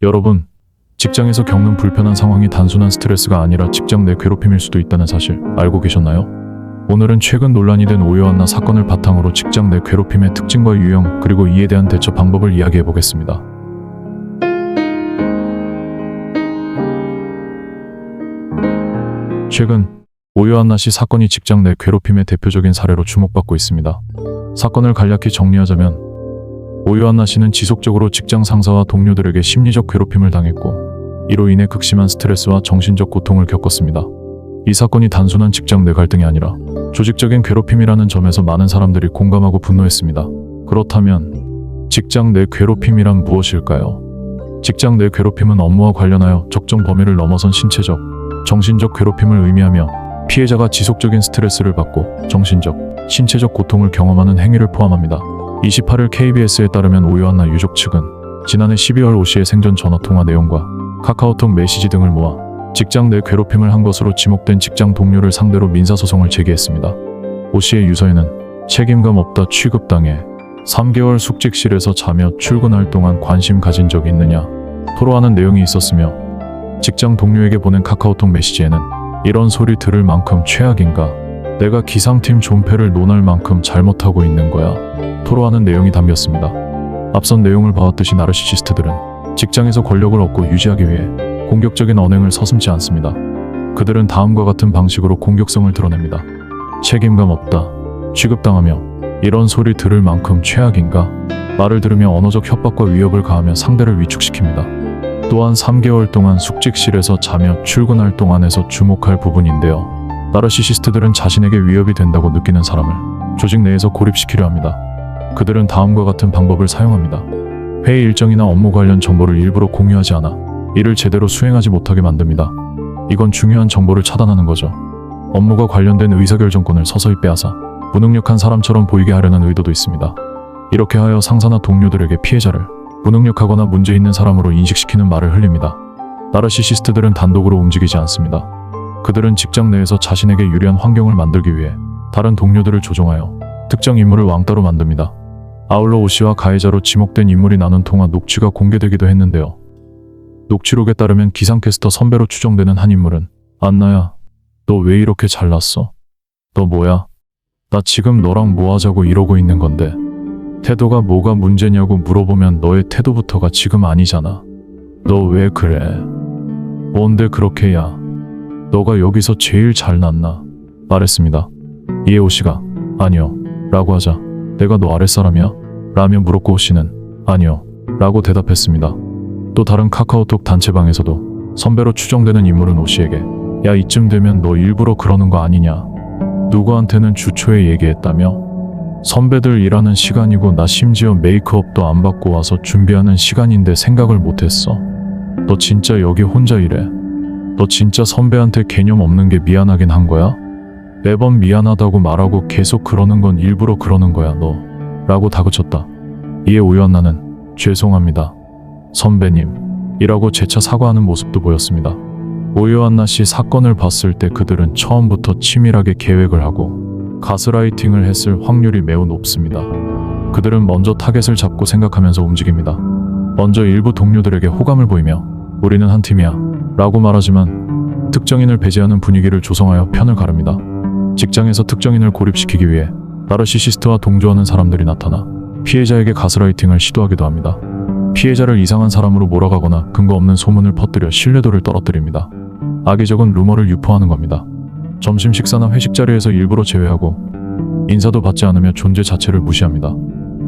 여러분, 직장에서 겪는 불편한 상황이 단순한 스트레스가 아니라 직장 내 괴롭힘일 수도 있다는 사실 알고 계셨나요? 오늘은 최근 논란이 된 오요한나 사건을 바탕으로 직장 내 괴롭힘의 특징과 유형, 그리고 이에 대한 대처 방법을 이야기해 보겠습니다. 최근 오요한나 씨 사건이 직장 내 괴롭힘의 대표적인 사례로 주목받고 있습니다. 사건을 간략히 정리하자면 오요한나 씨는 지속적으로 직장 상사와 동료들에게 심리적 괴롭힘을 당했고 이로 인해 극심한 스트레스와 정신적 고통을 겪었습니다. 이 사건이 단순한 직장 내 갈등이 아니라 조직적인 괴롭힘이라는 점에서 많은 사람들이 공감하고 분노했습니다. 그렇다면 직장 내 괴롭힘이란 무엇일까요? 직장 내 괴롭힘은 업무와 관련하여 적정 범위를 넘어선 신체적, 정신적 괴롭힘을 의미하며 피해자가 지속적인 스트레스를 받고 정신적, 신체적 고통을 경험하는 행위를 포함합니다. 28일 KBS에 따르면 오요한나 유족 측은 지난해 12월 오 씨의 생전 전화통화 내용과 카카오톡 메시지 등을 모아 직장 내 괴롭힘을 한 것으로 지목된 직장 동료를 상대로 민사소송을 제기했습니다. 오 씨의 유서에는 책임감 없다 취급당해 3개월 숙직실에서 자며 출근할 동안 관심 가진 적 있느냐 토로하는 내용이 있었으며 직장 동료에게 보낸 카카오톡 메시지에는 이런 소리 들을 만큼 최악인가? 내가 기상팀 존폐를 논할 만큼 잘못하고 있는 거야? 토로하는 내용이 담겼습니다. 앞선 내용을 봐왔듯이 나르시시스트들은 직장에서 권력을 얻고 유지하기 위해 공격적인 언행을 서슴지 않습니다. 그들은 다음과 같은 방식으로 공격성을 드러냅니다. 책임감 없다. 취급당하며 이런 소리 들을 만큼 최악인가? 말을 들으며 언어적 협박과 위협을 가하며 상대를 위축시킵니다. 또한 3개월 동안 숙직실에서 자며 출근할 동안에서 주목할 부분인데요. 나르시시스트들은 자신에게 위협이 된다고 느끼는 사람을 조직 내에서 고립시키려 합니다. 그들은 다음과 같은 방법을 사용합니다. 회의 일정이나 업무 관련 정보를 일부러 공유하지 않아 일을 제대로 수행하지 못하게 만듭니다. 이건 중요한 정보를 차단하는 거죠. 업무가 관련된 의사결정권을 서서히 빼앗아 무능력한 사람처럼 보이게 하려는 의도도 있습니다. 이렇게 하여 상사나 동료들에게 피해자를 무능력하거나 문제 있는 사람으로 인식시키는 말을 흘립니다. 나르시시스트들은 단독으로 움직이지 않습니다. 그들은 직장 내에서 자신에게 유리한 환경을 만들기 위해 다른 동료들을 조종하여 특정 인물을 왕따로 만듭니다. 아울러 오 씨와 가해자로 지목된 인물이 나눈 통화 녹취가 공개되기도 했는데요. 녹취록에 따르면 기상캐스터 선배로 추정되는 한 인물은 안나야, 너 왜 이렇게 잘났어? 너 뭐야? 나 지금 너랑 뭐 하자고 이러고 있는 건데 태도가 뭐가 문제냐고 물어보면 너의 태도부터가 지금 아니잖아. 너 왜 그래? 뭔데 그렇게 야? 너가 여기서 제일 잘났나? 말했습니다. 이에 오 씨가 아니요 라고 하자 내가 너 아랫사람이야? 라며 물었고 오 씨는 아니요 라고 대답했습니다. 또 다른 카카오톡 단체방에서도 선배로 추정되는 인물은 오 씨에게 야 이쯤 되면 너 일부러 그러는 거 아니냐? 누구한테는 주초에 얘기했다며? 선배들 일하는 시간이고 나 심지어 메이크업도 안 받고 와서 준비하는 시간인데 생각을 못했어. 너 진짜 여기 혼자 일해? 너 진짜 선배한테 개념 없는 게 미안하긴 한 거야? 매번 미안하다고 말하고 계속 그러는 건 일부러 그러는 거야 너 라고 다그쳤다. 이에 오요한나는 죄송합니다 선배님 이라고 재차 사과하는 모습도 보였습니다. 오요한나 씨 사건을 봤을 때 그들은 처음부터 치밀하게 계획을 하고 가스라이팅을 했을 확률이 매우 높습니다. 그들은 먼저 타겟을 잡고 생각하면서 움직입니다. 먼저 일부 동료들에게 호감을 보이며 우리는 한 팀이야 라고 말하지만 특정인을 배제하는 분위기를 조성하여 편을 가릅니다. 직장에서 특정인을 고립시키기 위해 나르시시스트와 동조하는 사람들이 나타나 피해자에게 가스라이팅을 시도하기도 합니다. 피해자를 이상한 사람으로 몰아가거나 근거 없는 소문을 퍼뜨려 신뢰도를 떨어뜨립니다. 악의적인 루머를 유포하는 겁니다. 점심 식사나 회식 자리에서 일부러 제외하고 인사도 받지 않으며 존재 자체를 무시합니다.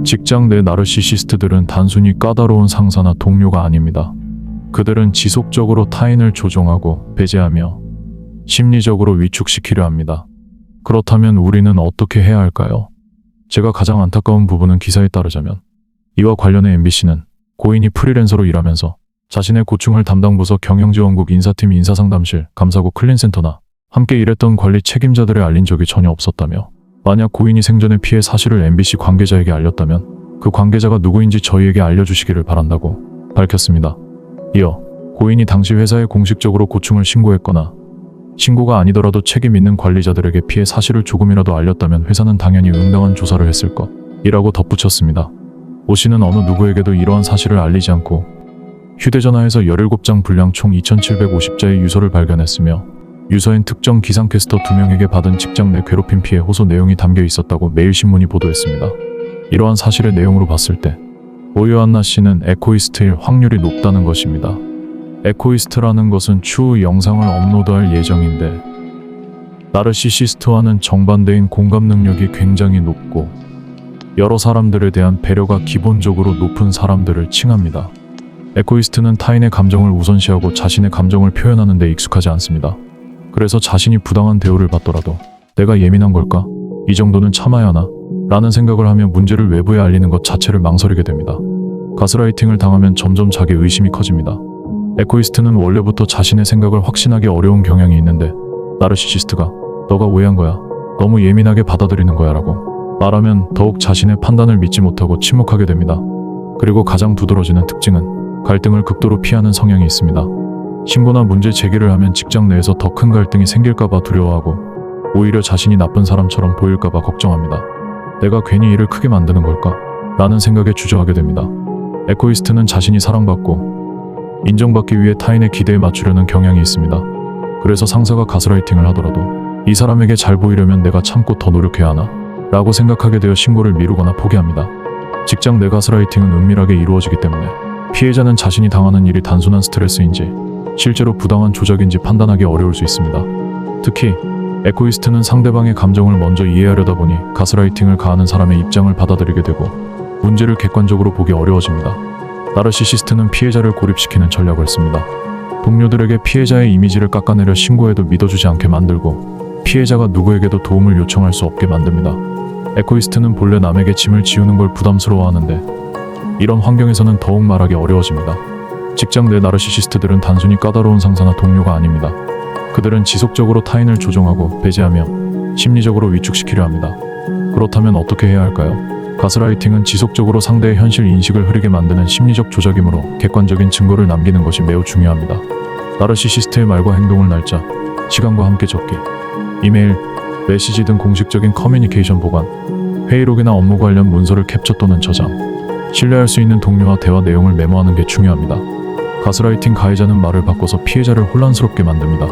직장 내 나르시시스트들은 단순히 까다로운 상사나 동료가 아닙니다. 그들은 지속적으로 타인을 조종하고 배제하며 심리적으로 위축시키려 합니다. 그렇다면 우리는 어떻게 해야 할까요? 제가 가장 안타까운 부분은 기사에 따르자면 이와 관련해 MBC는 고인이 프리랜서로 일하면서 자신의 고충을 담당 부서 경영지원국 인사팀 인사상담실, 감사국 클린센터나 함께 일했던 관리 책임자들에 알린 적이 전혀 없었다며 만약 고인이 생전에 피해 사실을 MBC 관계자에게 알렸다면 그 관계자가 누구인지 저희에게 알려주시기를 바란다고 밝혔습니다. 이어 고인이 당시 회사에 공식적으로 고충을 신고했거나 신고가 아니더라도 책임 있는 관리자들에게 피해 사실을 조금이라도 알렸다면 회사는 당연히 응당한 조사를 했을 것이라고 덧붙였습니다. 오 씨는 어느 누구에게도 이러한 사실을 알리지 않고 휴대전화에서 17장 분량 총 2750자의 유서를 발견했으며 유서엔 특정 기상캐스터 2명에게 받은 직장 내 괴롭힘 피해 호소 내용이 담겨 있었다고 매일신문이 보도했습니다. 이러한 사실의 내용으로 봤을 때 오요한나 씨는 에코이스트일 확률이 높다는 것입니다. 에코이스트라는 것은 추후 영상을 업로드할 예정인데 나르시시스트와는 정반대인 공감 능력이 굉장히 높고 여러 사람들에 대한 배려가 기본적으로 높은 사람들을 칭합니다. 에코이스트는 타인의 감정을 우선시하고 자신의 감정을 표현하는 데 익숙하지 않습니다. 그래서 자신이 부당한 대우를 받더라도 내가 예민한 걸까? 이 정도는 참아야 하나? 라는 생각을 하며 문제를 외부에 알리는 것 자체를 망설이게 됩니다. 가스라이팅을 당하면 점점 자기 의심이 커집니다. 에코이스트는 원래부터 자신의 생각을 확신하기 어려운 경향이 있는데 나르시시스트가 너가 오해한 거야. 너무 예민하게 받아들이는 거야 라고 말하면 더욱 자신의 판단을 믿지 못하고 침묵하게 됩니다. 그리고 가장 두드러지는 특징은 갈등을 극도로 피하는 성향이 있습니다. 신고나 문제 제기를 하면 직장 내에서 더 큰 갈등이 생길까봐 두려워하고 오히려 자신이 나쁜 사람처럼 보일까봐 걱정합니다. 내가 괜히 일을 크게 만드는 걸까? 라는 생각에 주저하게 됩니다. 에코이스트는 자신이 사랑받고 인정받기 위해 타인의 기대에 맞추려는 경향이 있습니다. 그래서 상사가 가스라이팅을 하더라도 이 사람에게 잘 보이려면 내가 참고 더 노력해야 하나? 라고 생각하게 되어 신고를 미루거나 포기합니다. 직장 내 가스라이팅은 은밀하게 이루어지기 때문에 피해자는 자신이 당하는 일이 단순한 스트레스인지 실제로 부당한 조작인지 판단하기 어려울 수 있습니다. 특히 에코이스트는 상대방의 감정을 먼저 이해하려다 보니 가스라이팅을 가하는 사람의 입장을 받아들이게 되고 문제를 객관적으로 보기 어려워집니다. 나르시시스트는 피해자를 고립시키는 전략을 씁니다. 동료들에게 피해자의 이미지를 깎아내려 신고해도 믿어주지 않게 만들고 피해자가 누구에게도 도움을 요청할 수 없게 만듭니다. 에코이스트는 본래 남에게 짐을 지우는 걸 부담스러워하는데 이런 환경에서는 더욱 말하기 어려워집니다. 직장 내 나르시시스트들은 단순히 까다로운 상사나 동료가 아닙니다. 그들은 지속적으로 타인을 조종하고 배제하며 심리적으로 위축시키려 합니다. 그렇다면 어떻게 해야 할까요? 가스라이팅은 지속적으로 상대의 현실 인식을 흐리게 만드는 심리적 조작이므로 객관적인 증거를 남기는 것이 매우 중요합니다. 나르시시스트의 말과 행동을 날짜, 시간과 함께 적기, 이메일, 메시지 등 공식적인 커뮤니케이션 보관, 회의록이나 업무 관련 문서를 캡처 또는 저장, 신뢰할 수 있는 동료와 대화 내용을 메모하는 게 중요합니다. 가스라이팅 가해자는 말을 바꿔서 피해자를 혼란스럽게 만듭니다.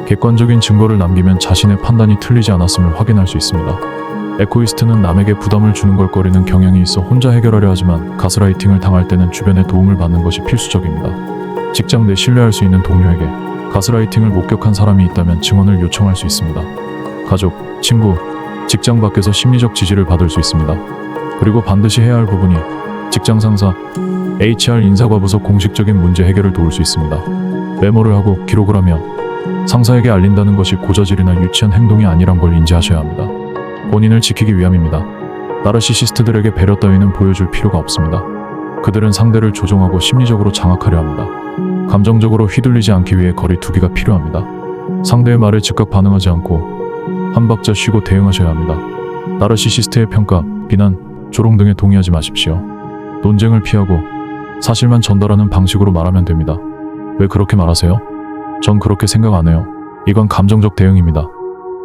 객관적인 증거를 남기면 자신의 판단이 틀리지 않았음을 확인할 수 있습니다. 에코이스트는 남에게 부담을 주는 걸 꺼리는 경향이 있어 혼자 해결하려 하지만 가스라이팅을 당할 때는 주변의 도움을 받는 것이 필수적입니다. 직장 내 신뢰할 수 있는 동료에게 가스라이팅을 목격한 사람이 있다면 증언을 요청할 수 있습니다. 가족, 친구, 직장 밖에서 심리적 지지를 받을 수 있습니다. 그리고 반드시 해야 할 부분이 직장 상사, HR 인사과부서 공식적인 문제 해결을 도울 수 있습니다. 메모를 하고 기록을 하며 상사에게 알린다는 것이 고자질이나 유치한 행동이 아니란 걸 인지하셔야 합니다. 본인을 지키기 위함입니다. 나르시시스트들에게 배려 따위는 보여줄 필요가 없습니다. 그들은 상대를 조종하고 심리적으로 장악하려 합니다. 감정적으로 휘둘리지 않기 위해 거리 두기가 필요합니다. 상대의 말에 즉각 반응하지 않고 한 박자 쉬고 대응하셔야 합니다. 나르시시스트의 평가, 비난, 조롱 등에 동의하지 마십시오. 논쟁을 피하고 사실만 전달하는 방식으로 말하면 됩니다. 왜 그렇게 말하세요? 전 그렇게 생각 안 해요. 이건 감정적 대응입니다.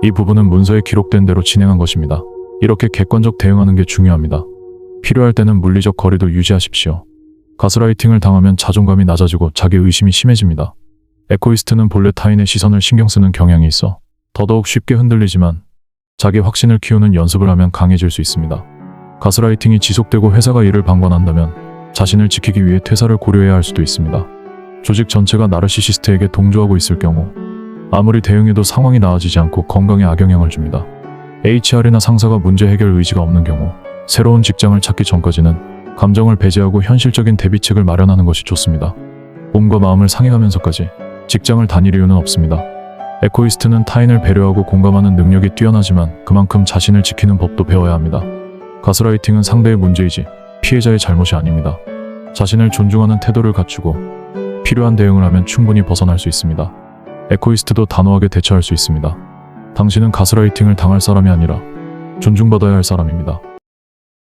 이 부분은 문서에 기록된 대로 진행한 것입니다. 이렇게 객관적 대응하는 게 중요합니다. 필요할 때는 물리적 거리도 유지하십시오. 가스라이팅을 당하면 자존감이 낮아지고 자기 의심이 심해집니다. 에코이스트는 본래 타인의 시선을 신경 쓰는 경향이 있어 더더욱 쉽게 흔들리지만 자기 확신을 키우는 연습을 하면 강해질 수 있습니다. 가스라이팅이 지속되고 회사가 이를 방관한다면 자신을 지키기 위해 퇴사를 고려해야 할 수도 있습니다. 조직 전체가 나르시시스트에게 동조하고 있을 경우 아무리 대응해도 상황이 나아지지 않고 건강에 악영향을 줍니다. HR이나 상사가 문제 해결 의지가 없는 경우 새로운 직장을 찾기 전까지는 감정을 배제하고 현실적인 대비책을 마련하는 것이 좋습니다. 몸과 마음을 상해가면서까지 직장을 다닐 이유는 없습니다. 에코이스트는 타인을 배려하고 공감하는 능력이 뛰어나지만 그만큼 자신을 지키는 법도 배워야 합니다. 가스라이팅은 상대의 문제이지 피해자의 잘못이 아닙니다. 자신을 존중하는 태도를 갖추고 필요한 대응을 하면 충분히 벗어날 수 있습니다. 에코이스트도 단호하게 대처할 수 있습니다. 당신은 가스라이팅을 당할 사람이 아니라 존중받아야 할 사람입니다.